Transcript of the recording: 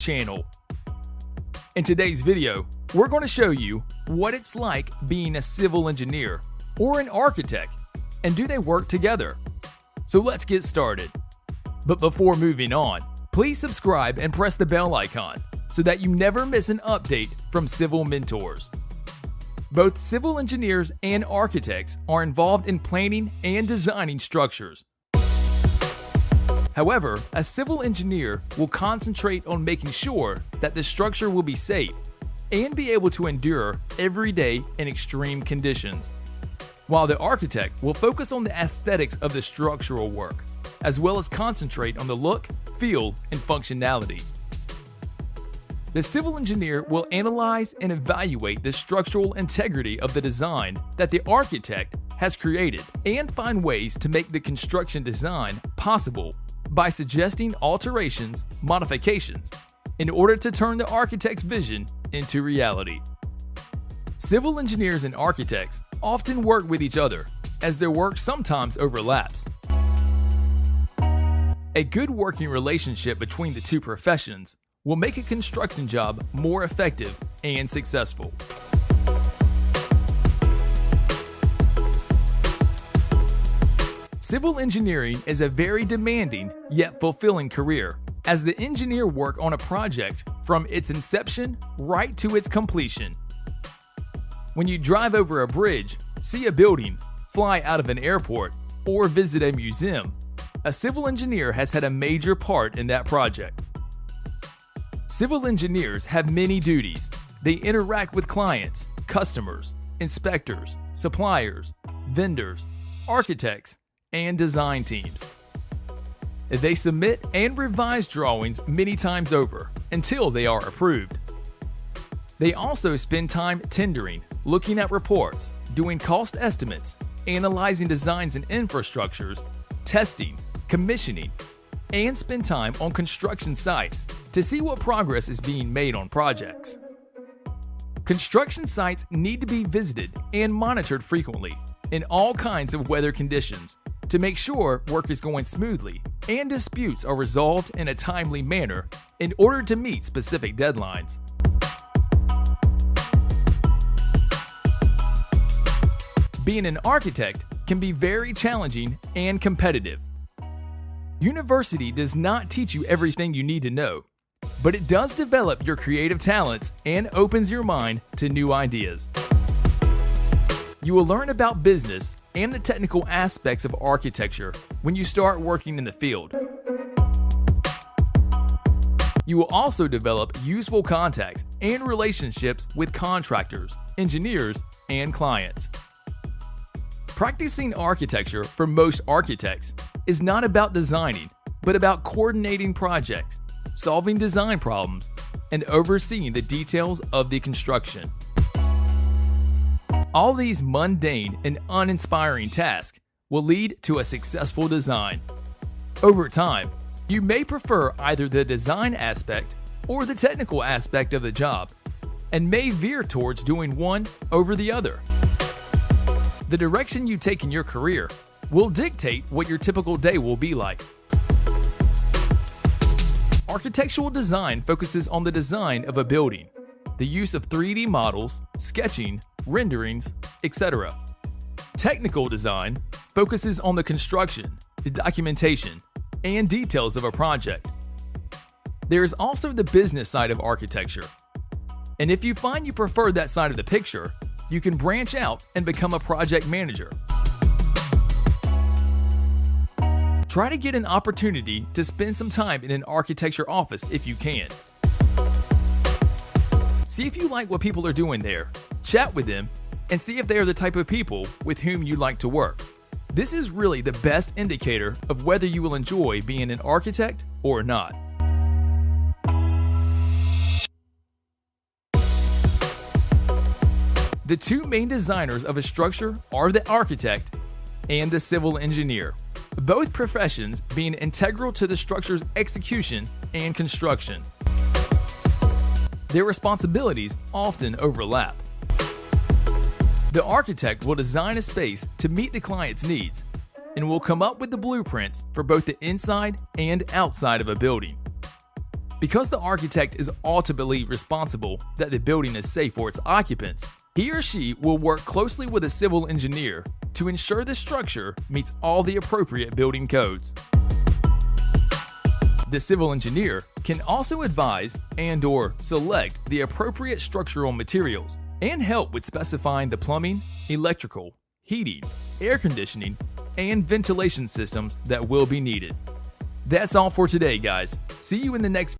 channel. In today's video, we're going to show you what it's like being a civil engineer or an architect, and do they work together? So let's get started. But before moving on, please subscribe and press the bell icon so that you never miss an update from Civil Mentors. Both civil engineers and architects are involved in planning and designing structures. However, a civil engineer will concentrate on making sure that the structure will be safe and be able to endure everyday and extreme conditions, while the architect will focus on the aesthetics of the structural work, as well as concentrate on the look, feel, and functionality. The civil engineer will analyze and evaluate the structural integrity of the design that the architect has created and find ways to make the construction design possible by suggesting alterations, modifications, in order to turn the architect's vision into reality. Civil engineers and architects often work with each other, as their work sometimes overlaps. A good working relationship between the two professions will make a construction job more effective and successful. Civil engineering is a very demanding yet fulfilling career, as the engineer work on a project from its inception right to its completion. When you drive over a bridge, see a building, fly out of an airport, or visit a museum, a civil engineer has had a major part in that project. Civil engineers have many duties. They interact with clients, customers, inspectors, suppliers, vendors, architects, and design teams. They submit and revise drawings many times over until they are approved. They also spend time tendering, looking at reports, doing cost estimates, analyzing designs and infrastructures, testing, commissioning, and spend time on construction sites to see what progress is being made on projects. Construction sites need to be visited and monitored frequently in all kinds of weather conditions to make sure work is going smoothly and disputes are resolved in a timely manner in order to meet specific deadlines. Being an architect can be very challenging and competitive. University does not teach you everything you need to know, but it does develop your creative talents and opens your mind to new ideas. You will learn about business and the technical aspects of architecture when you start working in the field. You will also develop useful contacts and relationships with contractors, engineers, and clients. Practicing architecture for most architects is not about designing, but about coordinating projects, solving design problems, and overseeing the details of the construction. All these mundane and uninspiring tasks will lead to a successful design. Over time, you may prefer either the design aspect or the technical aspect of the job, and may veer towards doing one over the other. The direction you take in your career will dictate what your typical day will be like. Architectural design focuses on the design of a building, the use of 3D models, sketching, renderings, etc. Technical design focuses on the construction, the documentation, and details of a project. There is also the business side of architecture. And if you find you prefer that side of the picture, you can branch out and become a project manager. Try to get an opportunity to spend some time in an architecture office if you can. See if you like what people are doing there, chat with them, and see if they are the type of people with whom you like to work. This is really the best indicator of whether you will enjoy being an architect or not. The two main designers of a structure are the architect and the civil engineer, both professions being integral to the structure's execution and construction. Their responsibilities often overlap. The architect will design a space to meet the client's needs and will come up with the blueprints for both the inside and outside of a building. Because the architect is ultimately responsible that the building is safe for its occupants, he or she will work closely with a civil engineer to ensure the structure meets all the appropriate building codes. The civil engineer can also advise and/or select the appropriate structural materials and help with specifying the plumbing, electrical, heating, air conditioning, and ventilation systems that will be needed. That's all for today, guys. See you in the next